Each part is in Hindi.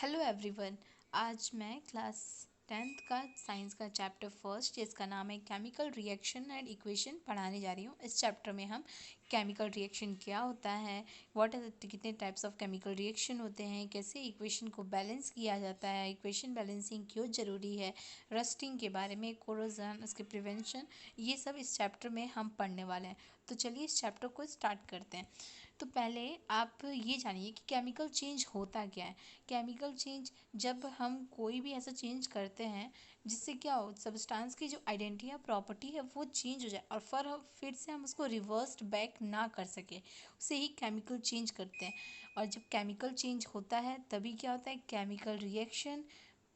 Hello everyone. आज मैं क्लास 10th का साइंस का चैप्टर फर्स्ट जिसका नाम है केमिकल रिएक्शन एंड इक्वेशन पढ़ाने जा रही हूँ। इस चैप्टर में हम केमिकल रिएक्शन क्या होता है, व्हाट आर कितने टाइप्स ऑफ केमिकल रिएक्शन होते हैं, कैसे इक्वेशन को बैलेंस किया जाता है, इक्वेशन बैलेंसिंग क्यों ज़रूरी है, रस्टिंग के बारे में, कोरोजन, उसके प्रिवेंशन, ये सब इस चैप्टर में हम पढ़ने वाले हैं। तो चलिए इस चैप्टर को स्टार्ट करते हैं। तो पहले आप ये जानिए कि केमिकल चेंज होता क्या है। केमिकल चेंज, जब हम कोई भी ऐसा चेंज करते हैं जिससे क्या हो, सब्सटेंस की जो आइडेंटिटी या प्रॉपर्टी है वो चेंज हो जाए और फिर से हम उसको रिवर्स्ड बैक ना कर सके, उसे ही केमिकल चेंज करते हैं। और जब केमिकल चेंज होता है तभी क्या होता है, chemical reaction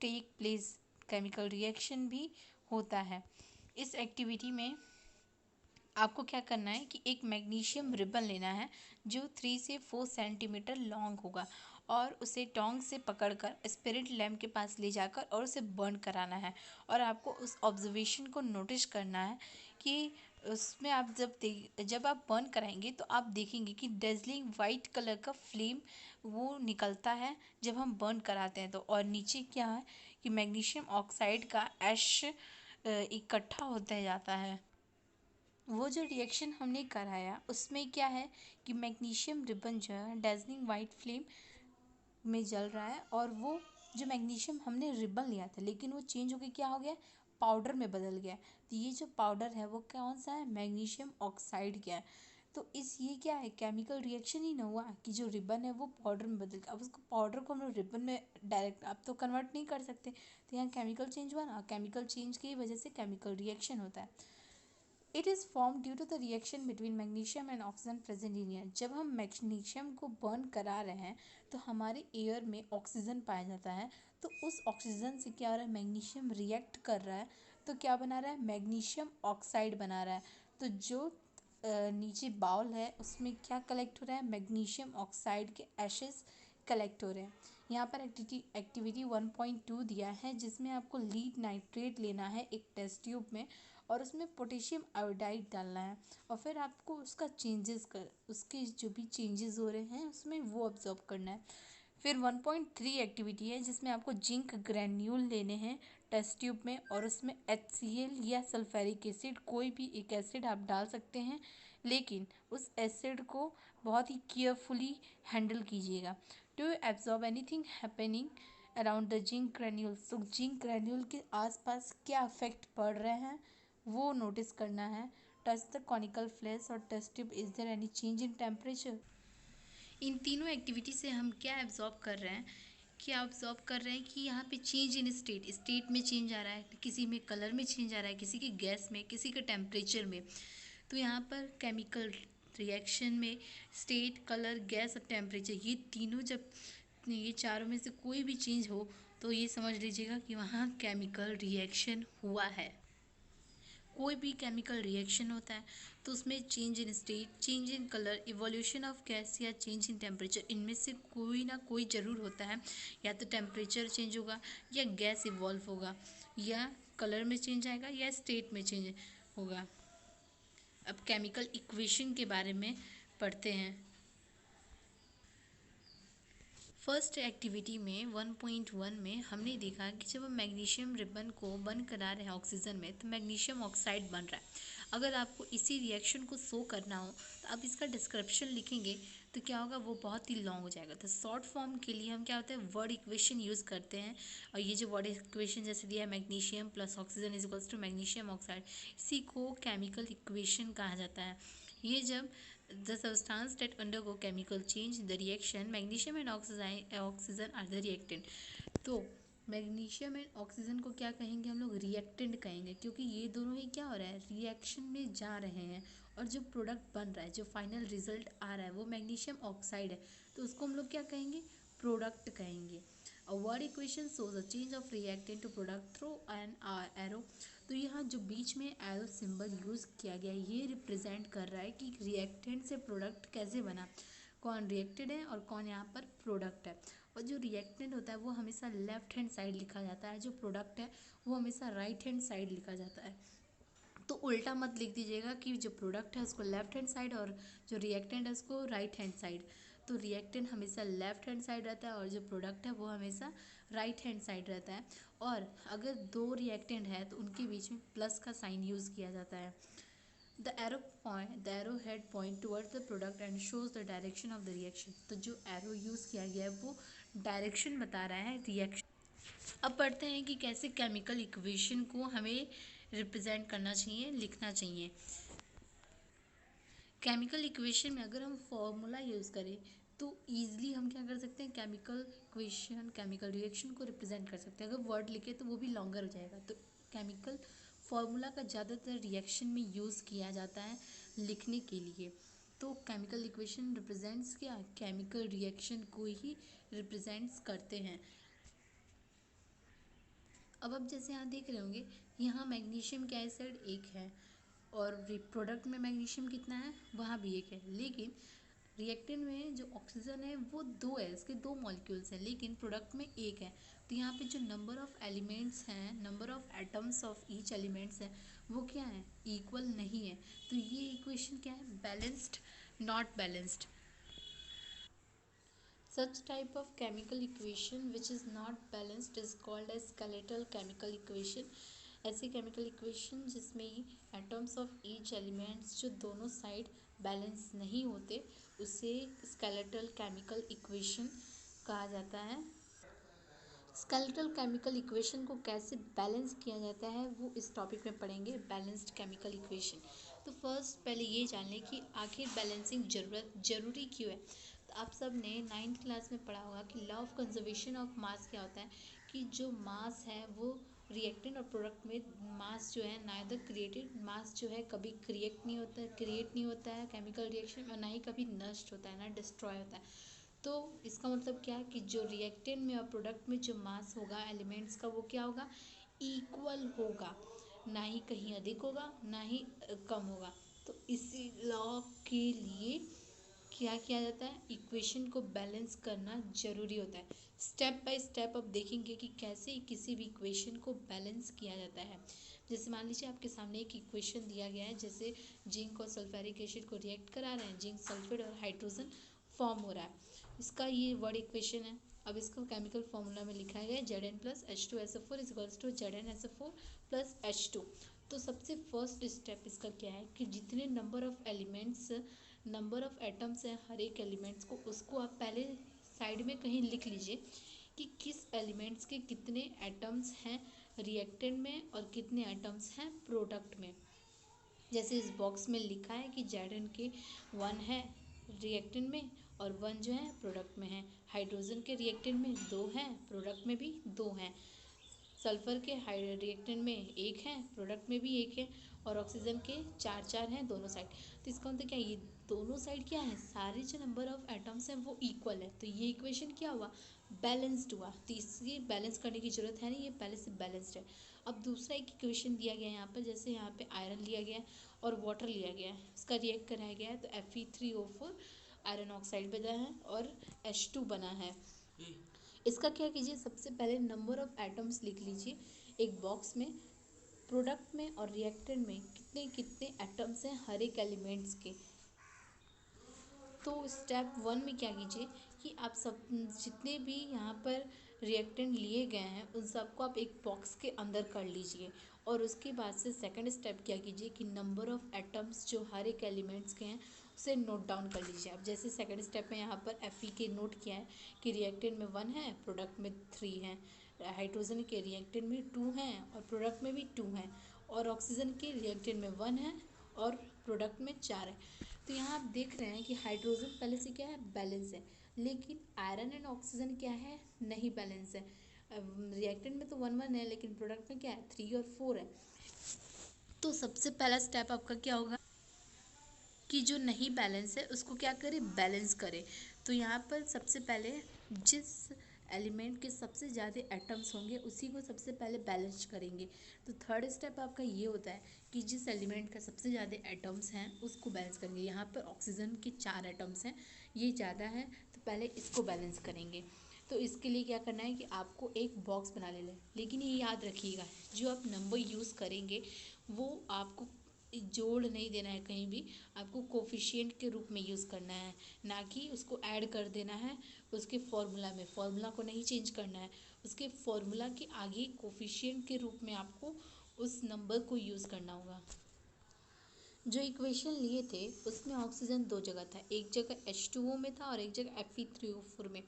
take place, chemical reaction भी होता है। इस एक्टिविटी में आपको क्या करना है कि एक मैग्नीशियम रिबन लेना है जो 3 से 4 सेंटीमीटर लॉन्ग होगा और उसे टोंग से पकड़कर स्पिरिट लैम्प के पास ले जाकर और उसे बर्न कराना है। और आपको उस ऑब्जर्वेशन को नोटिस करना है कि उसमें आप जब आप बर्न कराएंगे तो आप देखेंगे कि डेजलिंग वाइट कलर का फ्लेम वो निकलता है जब हम बर्न कराते हैं। तो और नीचे क्या है कि मैग्नीशियम ऑक्साइड का ऐश इकट्ठा होता जाता है। वो जो रिएक्शन हमने कराया उसमें क्या है कि मैग्नीशियम रिबन जो है डेजनिंग वाइट फ्लेम में जल रहा है और वो जो मैग्नीशियम हमने रिबन लिया था लेकिन वो चेंज होकर क्या हो गया, पाउडर में बदल गया। तो ये जो पाउडर है वो कौन सा है, मैग्नीशियम ऑक्साइड क्या है। तो इस ये क्या है, केमिकल रिएक्शन ही ना हुआ कि जो रिबन है वो पाउडर में बदल गया। अब उसको पाउडर को हम लोग रिबन में डायरेक्ट आप तो कन्वर्ट नहीं कर सकते, तो यहाँ केमिकल चेंज हुआ ना। केमिकल चेंज की वजह से केमिकल रिएक्शन होता है। It is form due to the reaction between magnesium and oxygen present in air. जब हम मैग्नीशियम को बर्न करा रहे हैं तो हमारे एयर में ऑक्सीजन पाया जाता है। तो उस ऑक्सीजन से क्या हो रहा है, मैग्नीशियम रिएक्ट कर रहा है तो क्या बना रहा है, मैग्नीशियम ऑक्साइड बना रहा है। तो जो नीचे बाउल है उसमें क्या कलेक्ट हो रहा है, मैग्नीशियम ऑक्साइड के एशेस कलेक्ट हो रहे हैं। यहाँ पर एक्टिविटी 1.2 दिया है जिसमें आपको लीड नाइट्रेट लेना है एक टेस्ट ट्यूब में और उसमें पोटेशियम आयोडाइड डालना है और फिर आपको उसका उसके जो भी चेंजेस हो रहे हैं उसमें वो ऑब्जर्व करना है। फिर 1.3 एक्टिविटी है जिसमें आपको जिंक ग्रैन्यूल लेने हैं टेस्ट ट्यूब में और उसमें HCl या सल्फ्यूरिक एसिड, कोई भी एक एसिड आप डाल सकते हैं, लेकिन उस एसिड को बहुत ही केयरफुली हैंडल कीजिएगा। To absorb anything happening around the zinc granules. तो जिंक ग्रैन्यूल के आसपास क्या इफेक्ट पड़ रहे हैं वो नोटिस करना है। टच द कॉनिकल फ्लेश और test tube, is there any change in temperature. इन तीनों एक्टिविटी से हम क्या एब्जॉर्ब कर रहे हैं, क्या ऑब्जर्व कर रहे हैं कि यहाँ पे चेंज इन स्टेट में चेंज आ रहा है, किसी में कलर में चेंज आ रहा है, किसी की गैस में, किसी के टेम्परेचर में। तो यहाँ पर केमिकल रिएक्शन में स्टेट, कलर, गैस और टेम्परेचर, ये तीनों जब ये चारों में से कोई भी चेंज हो तो ये समझ लीजिएगा कि वहाँ केमिकल रिएक्शन हुआ है। कोई भी केमिकल रिएक्शन होता है तो उसमें change in state, change in colour, evolution of gas या चेंज इन टेम्परेचर, इनमें से कोई ना कोई ज़रूर होता है। या तो टेम्परेचर चेंज होगा या गैस इवॉल्व होगा या कलर में चेंज आएगा या स्टेट में चेंज होगा। अब केमिकल इक्वेशन के बारे में पढ़ते हैं। फर्स्ट एक्टिविटी में 1.1 में हमने देखा कि जब हम मैग्नीशियम रिबन को बंद करा रहे हैं ऑक्सीजन में तो मैग्नीशियम ऑक्साइड बन रहा है। अगर आपको इसी रिएक्शन को शो करना हो तो आप इसका डिस्क्रिप्शन लिखेंगे तो क्या होगा, वो बहुत ही लॉन्ग हो जाएगा। तो शॉर्ट फॉर्म के लिए हम क्या होता है, वर्ड इक्वेशन यूज़ करते हैं। और ये जो वर्ड इक्वेशन जैसे दिया है, magnesium plus oxygen is equals to magnesium oxide, इसी को केमिकल इक्वेशन कहा जाता है। ये जब the substance that undergo chemical change the reaction magnesium and oxygen are the reactant। तो मैग्नीशियम एंड ऑक्सीजन को क्या कहेंगे, हम लोग रिएक्टेंट कहेंगे, क्योंकि ये दोनों ही क्या हो रहा है, रिएक्शन में जा रहे हैं और जो प्रोडक्ट बन रहा है, जो फाइनल रिजल्ट आ रहा है वो मैग्नीशियम ऑक्साइड है, तो उसको हम लोग क्या कहेंगे, प्रोडक्ट कहेंगे। A word equation shows a change of reactant to product through an arrow। तो यहाँ जो बीच में एरो सिंबल यूज़ किया गया है ये रिप्रेजेंट कर रहा है कि रिएक्टेंट से प्रोडक्ट कैसे बना, कौन रिएक्टेड है और कौन यहाँ पर प्रोडक्ट है। और जो रिएक्टेंट होता है वो हमेशा लेफ्ट हैंड साइड लिखा जाता है, जो प्रोडक्ट है वो हमेशा राइट हैंड साइड लिखा जाता है। तो उल्टा मत लिख दीजिएगा कि जो प्रोडक्ट है उसको लेफ्ट हैंड साइड और जो रिएक्टेंट है उसको राइट हैंड साइड। तो रिएक्टेंट हमेशा लेफ्ट हैंड साइड रहता है और जो प्रोडक्ट है वो हमेशा राइट हैंड साइड रहता है। और अगर दो रिएक्टेंट है तो उनके बीच में प्लस का साइन यूज़ किया जाता है। the arrow head point towards the product and shows the direction of the reaction। तो जो एरो यूज़ किया गया है वो डायरेक्शन बता रहा है रिएक्शन। अब पढ़ते हैं कि कैसे केमिकल इक्वेशन को हमें रिप्रेजेंट करना चाहिए, लिखना चाहिए। केमिकल इक्वेशन में अगर हम फॉर्मूला यूज़ करें तो ईजिली हम क्या कर सकते हैं, केमिकल इक्वेशन केमिकल रिएक्शन को रिप्रेजेंट कर सकते हैं। अगर वर्ड लिखे तो वो भी लॉन्गर हो जाएगा। तो केमिकल फॉर्मूला का ज़्यादातर रिएक्शन में यूज़ किया जाता है लिखने के लिए। तो केमिकल इक्वेशन रिप्रेजेंट्स क्या, केमिकल रिएक्शन को ही रिप्रेजेंट्स करते हैं। अब जैसे यहाँ देख रहे होंगे, यहाँ मैग्नीशियम का एसिड एक है और प्रोडक्ट में मैग्नीशियम कितना है, वहाँ भी एक है। लेकिन रिएक्टेंट में जो ऑक्सीजन है वो दो है, इसके दो मॉलिक्यूल्स हैं, लेकिन प्रोडक्ट में एक है। तो यहाँ पे जो नंबर ऑफ एलिमेंट्स हैं, number of atoms of each elements है, वो क्या है, इक्वल नहीं है। तो ये इक्वेशन क्या है, balanced, not balanced. Such type of chemical equation which is not balanced is called as skeletal chemical equation। ऐसी chemical equation जिसमें atoms of each elements जो दोनों साइड बैलेंस नहीं होते उसे skeletal chemical equation कहा जाता है। स्केलेटल केमिकल इक्वेशन को कैसे बैलेंस किया जाता है वो इस टॉपिक में पढ़ेंगे, बैलेंस्ड केमिकल इक्वेशन। तो फर्स्ट पहले ये जान लें कि आखिर बैलेंसिंग जरूरी क्यों है। तो आप सब ने 9th क्लास में पढ़ा होगा कि law of conservation of mass क्या होता है, कि जो मास है वो रिएक्टेंट और प्रोडक्ट में मास जो है नाइदर क्रिएटेड, मास जो है कभी क्रिएट नहीं होता है केमिकल रिएक्शन में, और ना ही कभी नष्ट होता है, ना डिस्ट्रॉय होता है। तो इसका मतलब क्या है कि जो रिएक्टेंट में और प्रोडक्ट में जो मास होगा एलिमेंट्स का वो क्या होगा, इक्वल होगा, ना ही कहीं अधिक होगा ना ही कम होगा। तो इसी लॉ के लिए क्या किया जाता है, इक्वेशन को बैलेंस करना जरूरी होता है। स्टेप बाय स्टेप अब देखेंगे कि कैसे किसी भी इक्वेशन को बैलेंस किया जाता है। जैसे मान लीजिए आपके सामने एक इक्वेशन दिया गया है, जैसे जिंक और सल्फ्यूरिक एसिड को रिएक्ट करा रहे हैं, जिंक सल्फेट और हाइड्रोजन फॉर्म हो रहा है, इसका ये वर्ड इक्वेशन है। अब इसको केमिकल फॉर्मूला में लिखा गया है Zn plus H2SO4 is equals to ZnSO4 plus H2। तो सबसे फर्स्ट स्टेप इसका क्या है कि जितने नंबर ऑफ एटम्स हैं हर एक एलिमेंट्स को, उसको आप पहले साइड में कहीं लिख लीजिए कि किस एलिमेंट्स के कितने एटम्स हैं रिएक्टेंट में और कितने एटम्स हैं प्रोडक्ट में। जैसे इस बॉक्स में लिखा है कि Zn के 1 है रिएक्टेंट में और 1 जो है प्रोडक्ट में है। हाइड्रोजन के रिएक्टेंट में 2 हैं, प्रोडक्ट में भी 2 हैं। सल्फर के रिएक्टेंट में 1 है, प्रोडक्ट में भी 1 है। और ऑक्सीजन के 4 हैं दोनों साइड। तो इसका मतलब क्या है, ये दोनों साइड क्या है, सारे जो नंबर ऑफ एटम्स हैं वो इक्वल है। तो ये इक्वेशन क्या हुआ, बैलेंस्ड हुआ। तो इसलिए बैलेंस करने की जरूरत है नहीं, ये पहले से बैलेंस्ड है। अब दूसरा एक इक्वेशन दिया गया है यहाँ पर, जैसे यहाँ पे आयरन लिया गया है और वाटर लिया गया है, उसका रिएक्ट कराया गया है, तो Fe3O4 आयरन ऑक्साइड बना है और H2 बना है। इसका क्या कीजिए, सबसे पहले नंबर ऑफ एटम्स लिख लीजिए एक बॉक्स में, प्रोडक्ट में और रिएक्टेंट में कितने कितने एटम्स हैं हर एक एलिमेंट्स के। तो स्टेप 1 में क्या कीजिए कि आप सब जितने भी यहाँ पर रिएक्टेंट लिए गए हैं उन सबको आप एक बॉक्स के अंदर कर लीजिए। और उसके बाद से सेकंड स्टेप क्या कीजिए कि नंबर ऑफ एटम्स जो हर एक एलिमेंट्स के हैं उसे नोट डाउन कर लीजिए। अब जैसे सेकंड स्टेप में यहाँ पर Fe के नोट किया है कि रिएक्टेंट में 1 है, प्रोडक्ट में 3 हैं। हाइड्रोजन के रिएक्टेंट में 2 हैं और प्रोडक्ट में भी 2 हैं। और ऑक्सीजन के रिएक्टेंट में 1 है और प्रोडक्ट में 4 है। तो यहाँ आप देख रहे हैं कि हाइड्रोजन पहले से क्या है, बैलेंस है, लेकिन आयरन एंड ऑक्सीजन क्या है, नहीं बैलेंस है। रिएक्टेंट में तो 1 1 है लेकिन प्रोडक्ट में क्या है, 3 और 4 है। तो सबसे पहला स्टेप आपका क्या होगा कि जो नहीं बैलेंस है उसको क्या करें, बैलेंस करें। तो यहाँ पर सबसे पहले जिस एलिमेंट के सबसे ज़्यादा एटम्स होंगे उसी को सबसे पहले बैलेंस करेंगे। तो थर्ड स्टेप आपका ये होता है कि जिस एलिमेंट का सबसे ज़्यादा एटम्स हैं उसको बैलेंस करेंगे। यहाँ पर ऑक्सीजन के 4 एटम्स हैं, ये ज़्यादा है तो पहले इसको बैलेंस करेंगे। तो इसके लिए क्या करना है कि आपको एक बॉक्स बना लेना है, लेकिन ये याद रखिएगा जो आप नंबर यूज़ करेंगे वो आपको जोड़ नहीं देना है कहीं भी, आपको कोफिशिएंट के रूप में यूज़ करना है, ना कि उसको ऐड कर देना है उसके फॉर्मूला में। फॉर्मूला को नहीं चेंज करना है, उसके फॉर्मूला के आगे कोफिशिएंट के रूप में आपको उस नंबर को यूज़ करना होगा। जो इक्वेशन लिए थे उसमें ऑक्सीजन दो जगह था, एक जगह H2O में था और एक जगह Fe3O4 में।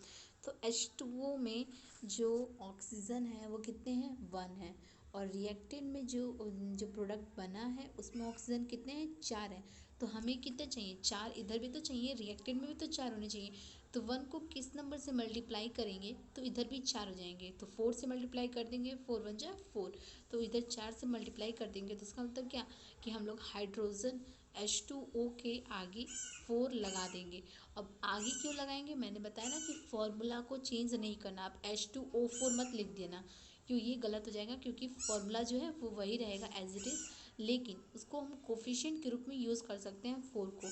तो H2O में जो ऑक्सीजन है वो कितने हैं, 1 है, और रिएक्टेंट में जो प्रोडक्ट बना है उसमें ऑक्सीजन कितने हैं, 4 हैं। तो हमें कितने चाहिए, 4 इधर भी तो चाहिए, रिएक्टेंट में भी तो 4 होने चाहिए। तो 1 को किस नंबर से मल्टीप्लाई करेंगे तो इधर भी 4 हो जाएंगे, तो 4 से मल्टीप्लाई कर देंगे, 4 1 जा 4, तो इधर 4 से मल्टीप्लाई कर देंगे। तो इसका मतलब क्या कि हम लोग हाइड्रोजन H2O के आगे 4 लगा देंगे। अब आगे क्यों लगाएंगे, मैंने बताया ना कि फॉर्मूला को चेंज नहीं करना। आप H2O4 मत लिख देना, क्यों ये गलत हो जाएगा, क्योंकि फॉर्मूला जो है वो वही रहेगा एज इट इज़, लेकिन उसको हम कोफिशिएंट के रूप में यूज़ कर सकते हैं 4 को।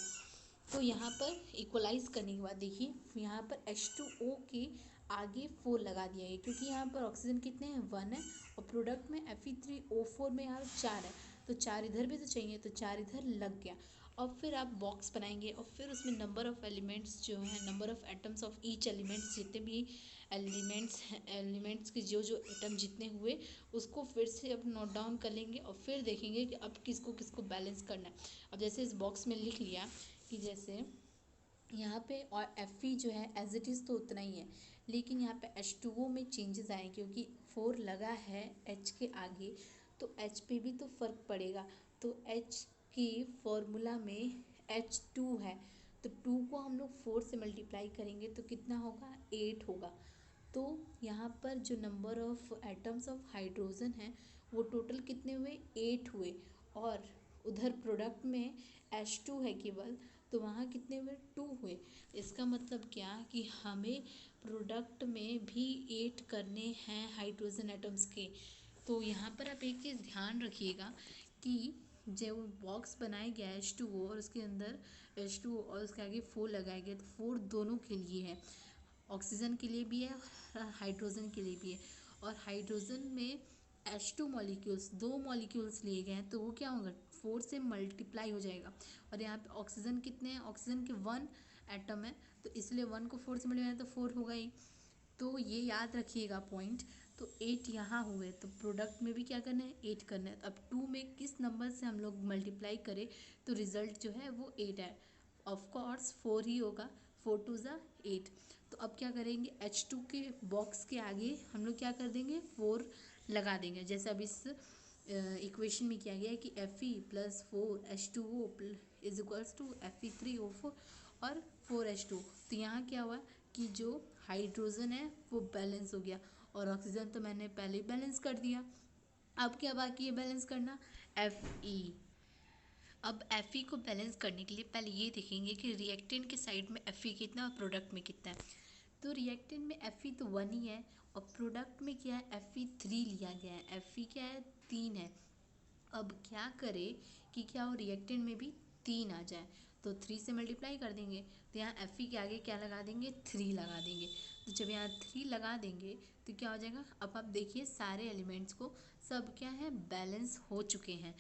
तो यहाँ पर इक्वलाइज करने के बाद देखिए यहाँ पर H2O के आगे 4 लगा दिया है, क्योंकि यहाँ पर ऑक्सीजन कितने हैं, 1 है, और प्रोडक्ट में Fe3O4 में यहाँ 4 है, तो 4 इधर भी तो चाहिए, तो 4 इधर लग गया। और फिर आप बॉक्स बनाएंगे और फिर उसमें नंबर ऑफ़ एलिमेंट्स जो है, number of atoms of each elements, जितने भी एलिमेंट्स के जो एटम जितने हुए उसको फिर से अब नोट डाउन कर लेंगे और फिर देखेंगे कि अब किसको किसको बैलेंस करना है। अब जैसे इस बॉक्स में लिख लिया कि जैसे यहाँ पे और Fe जो है एज इट इज़ तो उतना ही है, लेकिन यहाँ पे H2O में चेंजेस आए क्योंकि 4 लगा है H के आगे, तो H पे भी तो फ़र्क पड़ेगा। तो H की फॉर्मूला में H2 है, तो 2 को हम लोग 4 से मल्टीप्लाई करेंगे तो कितना होगा, 8 होगा। तो यहाँ पर जो number of atoms of hydrogen है वो टोटल कितने हुए, 8 हुए, और उधर प्रोडक्ट में H2 है केवल, तो वहाँ कितने हुए, 2 हुए। इसका मतलब क्या कि हमें प्रोडक्ट में भी 8 करने हैं हाइड्रोजन एटम्स के। तो यहाँ पर आप एक चीज़ ध्यान रखिएगा कि जब बॉक्स बनाया गया है H2O और उसके अंदर H2O और उसके आगे 4 लगाया गया, तो 4 दोनों के लिए है, ऑक्सीजन के लिए भी है और हाइड्रोजन के लिए भी है। और हाइड्रोजन में H2 मॉलिक्यूल्स, 2 मॉलिक्यूल्स लिए गए हैं, तो वो क्या होगा, 4 से मल्टीप्लाई हो जाएगा। और यहाँ पे ऑक्सीजन कितने हैं, ऑक्सीजन के 1 एटम है, तो इसलिए 1 को 4 से मल्टीप्लाई तो 4 होगा ही। तो ये याद रखिएगा पॉइंट। तो 8 यहाँ हुए, तो प्रोडक्ट में भी क्या करना है, 8 करना है। अब 2 में किस नंबर से हम लोग मल्टीप्लाई करें तो रिज़ल्ट जो है वो 8 है, ऑफ कोर्स 4 ही होगा, 4 2 ज़ा 8। तो अब क्या करेंगे, H2 के बॉक्स के आगे हम लोग क्या कर देंगे, 4 लगा देंगे। जैसे अब इस इक्वेशन में किया गया है कि Fe + 4H2O is equals to Fe3O4 और 4H2। तो यहाँ क्या हुआ कि जो हाइड्रोजन है वो बैलेंस हो गया, और ऑक्सीजन तो मैंने पहले ही बैलेंस कर दिया। अब क्या बाकी है बैलेंस करना, Fe। अब Fe को बैलेंस करने के लिए पहले ये देखेंगे कि रिएक्टेंट के साइड में Fe कितना और प्रोडक्ट में कितना है। तो रिएक्टेंट में Fe तो 1 ही है, और प्रोडक्ट में क्या है, Fe3 लिया गया है, Fe क्या है, 3 है। अब क्या करें कि क्या हो, रिएक्टेंट में भी 3 आ जाए, तो 3 से मल्टीप्लाई कर देंगे, तो यहाँ Fe के आगे क्या लगा देंगे, 3 लगा देंगे। तो जब यहाँ 3 लगा देंगे तो क्या हो जाएगा, अब आप देखिए सारे एलिमेंट्स को सब क्या है, बैलेंस हो चुके हैं।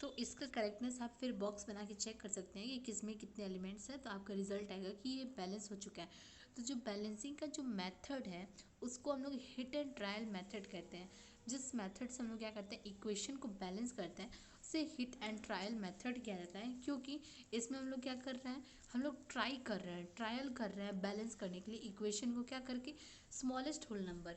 तो इसका करेक्टनेस आप फिर बॉक्स बना के चेक कर सकते हैं कि किस में कितने एलिमेंट्स हैं, तो आपका रिजल्ट आएगा कि ये बैलेंस हो चुका है। तो जो बैलेंसिंग का जो मेथड है उसको हम लोग हिट एंड ट्रायल मेथड कहते हैं। जिस मेथड से हम लोग क्या करते हैं, इक्वेशन को बैलेंस करते हैं, उसे हिट एंड ट्रायल मेथड किया जाता है, क्योंकि इसमें हम लोग क्या कर रहे हैं, हम लोग ट्राई कर रहे हैं, ट्रायल कर रहे हैं बैलेंस करने के लिए इक्वेशन को, क्या करके, स्मॉलेस्ट होल नंबर।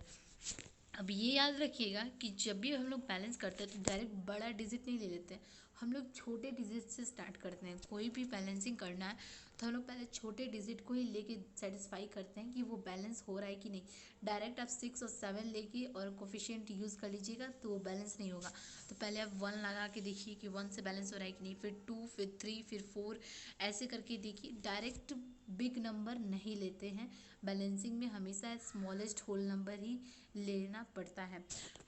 अब ये याद रखिएगा कि जब भी हम लोग बैलेंस करते हैं तो डायरेक्ट बड़ा डिजिट नहीं ले लेते हैं, हम लोग छोटे डिजिट से स्टार्ट करते हैं। कोई भी बैलेंसिंग करना है तो हम लोग पहले छोटे डिजिट को ही लेके सेटिस्फाई करते हैं कि वो बैलेंस हो रहा है कि नहीं। डायरेक्ट आप 6 और 7 लेके और कोफिशिएंट यूज़ कर लीजिएगा तो वो बैलेंस नहीं होगा। तो पहले आप 1 लगा के देखिए कि 1 से बैलेंस हो रहा है कि नहीं, फिर 2, फिर 3, फिर 4, ऐसे करके देखिए। डायरेक्ट बिग नंबर नहीं लेते हैं, बैलेंसिंग में हमेशा स्मॉलेस्ट होल नंबर ही लेना पड़ता है।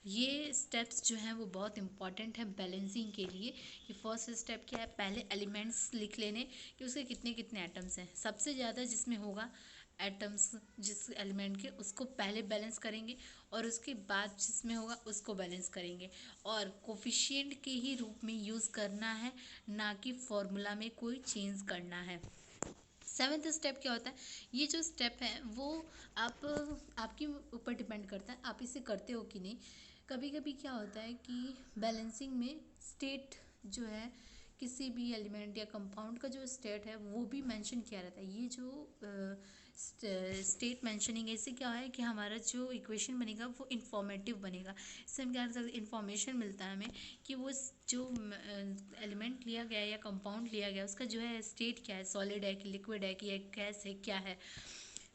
ये स्टेप्स जो हैं वो बहुत इंपॉर्टेंट है बैलेंसिंग के लिए। कि फर्स्ट स्टेप क्या है, पहले एलिमेंट्स लिख लेने कि उसके कितने कितने एटम्स हैं। सबसे ज़्यादा जिसमें होगा एटम्स जिस एलिमेंट के उसको पहले बैलेंस करेंगे और उसके बाद जिसमें होगा उसको बैलेंस करेंगे, और कोफिशिएंट के ही रूप में यूज़ करना है, ना कि फॉर्मूला में कोई चेंज करना है। सेवेंथ स्टेप क्या होता है? ये जो स्टेप है वो आप आपके ऊपर डिपेंड करता है आप इसे करते हो कि नहीं। कभी कभी क्या होता है कि बैलेंसिंग में स्टेट जो है किसी भी एलिमेंट या कंपाउंड का जो स्टेट है वो भी मेंशन किया रहता है। ये जो स्टेट मेंशनिंग है, इससे क्या है कि हमारा जो इक्वेशन बनेगा वो इंफॉर्मेटिव बनेगा। इससे हम क्या कर सकते हैं, इन्फॉर्मेशन मिलता है हमें कि वो जो एलिमेंट लिया गया है या कंपाउंड लिया गया है उसका जो है स्टेट क्या है, सॉलिड है कि लिक्विड है कि एक गैस है, क्या है।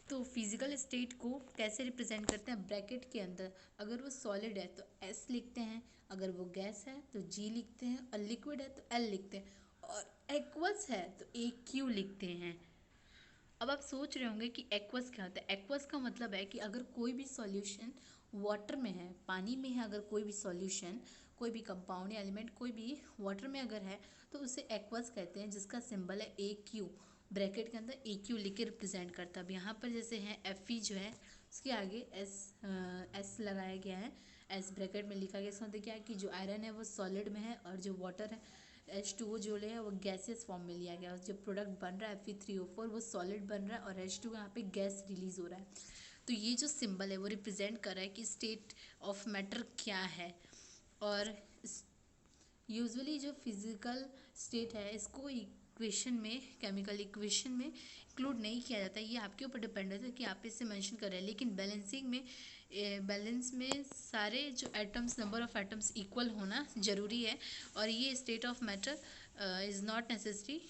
तो फिजिकल स्टेट को कैसे रिप्रेजेंट करते हैं, ब्रैकेट के अंदर। अगर वो सॉलिड है तो एस लिखते हैं, अगर वो गैस है तो जी लिखते हैं, और लिक्विड है तो एल लिखते हैं, और एक्वस है तो ए क्यू लिखते हैं। अब आप सोच रहे होंगे कि एक्वस क्या होता है। एक्वस का मतलब है कि अगर कोई भी सॉल्यूशन वाटर में है, पानी में है, अगर कोई भी सॉल्यूशन, कोई भी कंपाउंड या एलिमेंट कोई भी वाटर में अगर है तो उसे एक्वस कहते हैं, जिसका सिंबल है ए क्यू। ब्रैकेट के अंदर ए क्यू लिख के रिप्रेजेंट करता है। अब यहाँ पर जैसे है एफ ई जो है उसके आगे एस लगाया गया है, एस ब्रैकेट में लिखा गया। इसका मतलब क्या है कि जो आयरन है वो सॉलिड में है और जो वाटर है H2O जो है वो गैसियस फॉर्म में लिया गया है। जो प्रोडक्ट बन रहा है Fe3O4 वो सॉलिड बन रहा है और H2 यहाँ पे गैस रिलीज हो रहा है। तो ये जो सिंबल है वो रिप्रेजेंट कर रहा है कि स्टेट ऑफ मैटर क्या है। और यूजुअली जो फिजिकल स्टेट है इसको इक्वेशन में, केमिकल इक्वेशन में इंक्लूड नहीं किया जाता है। ये आपके ऊपर डिपेंडेंट है कि आप इसे मेंशन कर रहे हैं। लेकिन बैलेंसिंग में, बैलेंस में सारे जो atoms, number of atoms equal होना ज़रूरी है, और ये state of matter is not necessary.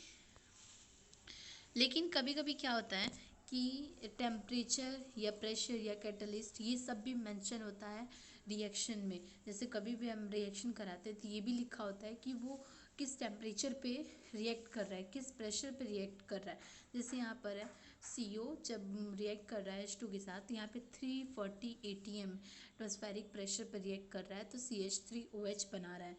लेकिन कभी कभी क्या होता है कि टेम्परेचर या प्रेशर या कैटलिस्ट ये सब भी मेंशन होता है रिएक्शन में। जैसे कभी भी हम रिएक्शन कराते हैं तो ये भी लिखा होता है कि वो किस टेम्परेचर पे रिएक्ट कर रहा है, किस प्रेशर पे रिएक्ट कर रहा है। जैसे यहाँ पर है CO जब रिएक्ट कर रहा है H2 के साथ, यहाँ पे 340 ATM एटमॉस्फेरिक प्रेशर पर रिएक्ट कर रहा है तो CH3OH बना रहा है।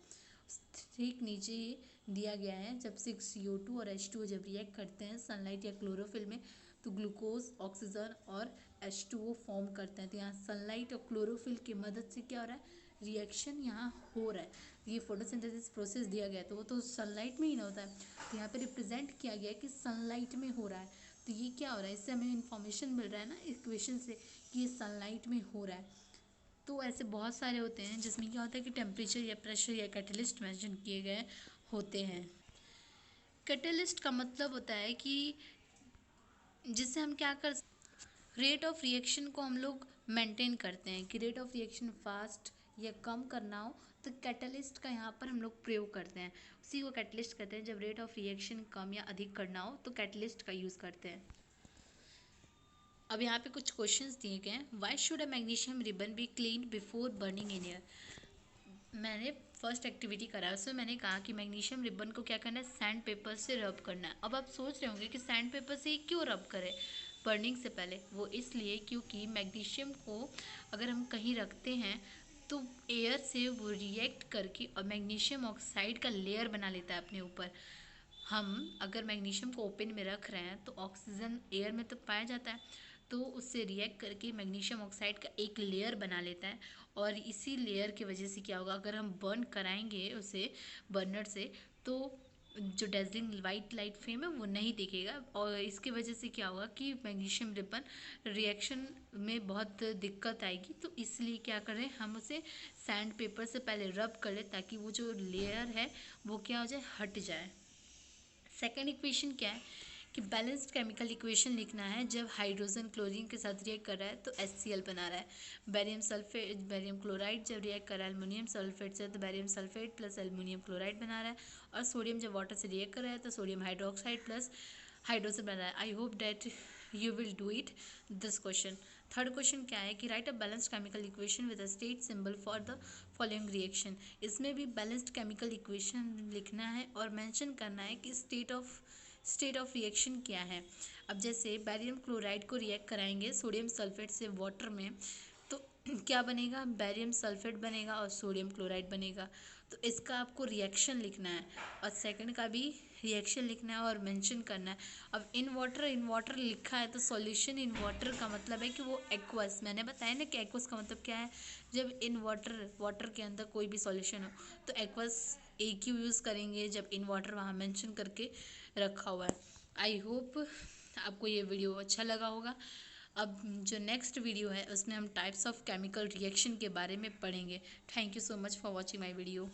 ठीक नीचे ये दिया गया है, जब 6CO2 और H2O जब रिएक्ट करते हैं सनलाइट या क्लोरोफिल में तो ग्लूकोज, ऑक्सीजन और H2O फॉर्म करते हैं। तो यहाँ सनलाइट और क्लोरोफिल की मदद से क्या हो रहा है, रिएक्शन यहाँ हो रहा है। ये फोटोसिंथेसिस प्रोसेस दिया गया है तो वो तो सनलाइट में ही ना होता है, तो यहाँ पे रिप्रेजेंट किया गया है कि सनलाइट में हो रहा है। तो ये क्या हो रहा है, इससे हमें इंफॉर्मेशन मिल रहा है ना इक्वेशन से कि ये सनलाइट में हो रहा है। तो ऐसे बहुत सारे होते हैं जिसमें क्या होता है कि टेम्परेचर या प्रेशर या कैटलिस्ट मेंशन किए गए होते हैं। कैटलिस्ट का मतलब होता है कि जिससे हम क्या कर, रेट ऑफ रिएक्शन को हम लोग मेंटेन करते हैं कि रेट ऑफ रिएक्शन फास्ट या कम करना हो तो कैटलिस्ट का यहाँ पर हम लोग प्रयोग करते हैं। उसी को कैटलिस्ट कहते हैं। जब रेट ऑफ रिएक्शन कम या अधिक करना हो तो कैटलिस्ट का यूज़ करते हैं। अब यहाँ पे कुछ क्वेश्चंस दिए गए हैं। Why should a magnesium ribbon be clean before burning in air. मैंने फर्स्ट एक्टिविटी करा उसमें मैंने कहा कि मैग्नीशियम रिबन को क्या करना है, सैंड पेपर से रब करना है। अब आप सोच रहे होंगे कि सैंड पेपर से क्यों रब करें बर्निंग से पहले। वो इसलिए क्योंकि मैग्नीशियम को अगर हम कहीं रखते हैं तो एयर से वो रिएक्ट करके और मैग्नीशियम ऑक्साइड का लेयर बना लेता है अपने ऊपर। हम अगर मैग्नीशियम को ओपन में रख रहे हैं तो ऑक्सीजन एयर में तो पाया जाता है, तो उससे रिएक्ट करके मैग्नीशियम ऑक्साइड का एक लेयर बना लेता है। और इसी लेयर की वजह से क्या होगा, अगर हम बर्न कराएंगे उसे बर्नर से तो जो डेजलिंग वाइट लाइट फ्लेम है वो नहीं दिखेगा। और इसकी वजह से क्या होगा कि मैग्नीशियम रिबन रिएक्शन में बहुत दिक्कत आएगी। तो इसलिए क्या करें, हम उसे सैंड पेपर से पहले रब कर लें ताकि वो जो लेयर है वो क्या हो जाए, हट जाए। सेकेंड इक्वेशन क्या है कि बैलेंस्ड केमिकल इक्वेशन लिखना है। जब हाइड्रोजन क्लोरीन के साथ रिएक्ट कर रहा है तो HCl बना रहा है। बैरियम सल्फेट, बैरियम क्लोराइड जब रिएक्ट कर रहा है एल्युमिनियम सल्फेट से तो barium sulphate plus aluminium chloride बना रहा है। और सोडियम जब वाटर से रिएक्ट कर रहा है तो सोडियम हाइड्रोक्साइड प्लस हाइड्रोजन बना रहा है। I hope that you will do it this question. Third question क्या है कि right a balanced chemical equation with a state symbol for the following reaction. इसमें भी बैलेंस्ड केमिकल इक्वेशन लिखना है और मेंशन करना है कि स्टेट ऑफ रिएक्शन क्या है। अब जैसे बैरियम क्लोराइड को रिएक्ट कराएंगे सोडियम सल्फेट से वाटर में तो क्या बनेगा, बैरियम सल्फेट बनेगा और सोडियम क्लोराइड बनेगा। तो इसका आपको रिएक्शन लिखना है और सेकंड का भी रिएक्शन लिखना है और मेंशन करना है। अब इन वाटर लिखा है तो सॉल्यूशन इन वाटर का मतलब है कि वो एक्वस, मैंने बताया ना कि एक्वस का मतलब क्या है, जब इन वाटर के अंदर कोई भी सॉल्यूशन हो तो एक्वस एक ही यूज़ करेंगे जब इन वाटर वहाँ मेंशन करके रखा हुआ है। आई होप आपको ये वीडियो अच्छा लगा होगा। अब जो नेक्स्ट वीडियो है उसमें हम टाइप्स ऑफ केमिकल रिएक्शन के बारे में पढ़ेंगे। Thank you so much for watching my video.